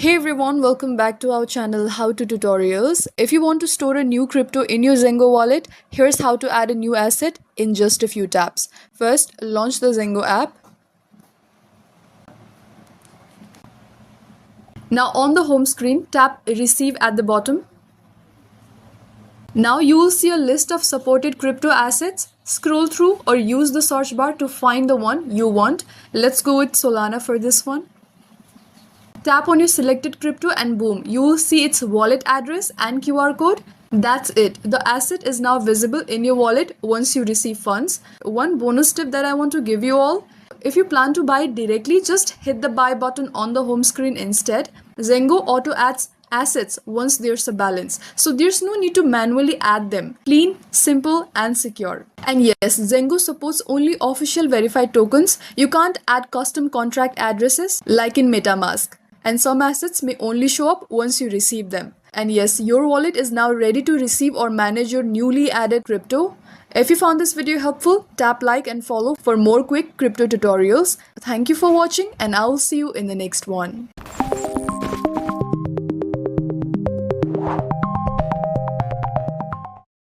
Hey everyone, welcome back to our channel How to Tutorials. If you want to store a new crypto in your Zengo wallet, here's how to add a new asset in just a few taps. First, launch the Zengo app. Now on the home screen, tap Receive at the bottom. Now you will see a list of supported crypto assets. Scroll through or use the search bar to find the one you want. Let's go with Solana for this one. Tap on your selected crypto and boom, you will see its wallet address and QR code. That's it. The asset is now visible in your wallet once you receive funds. One bonus tip that I want to give you all. If you plan to buy it directly, just hit the buy button on the home screen instead. Zengo auto adds assets once there's a balance. So there's no need to manually add them. Clean, simple and secure. And yes, Zengo supports only official verified tokens. You can't add custom contract addresses like in MetaMask. And some assets may only show up once you receive them. And yes, your wallet is now ready to receive or manage your newly added crypto. If you found this video helpful, tap like and follow for more quick crypto tutorials. Thank you for watching and I will see you in the next one.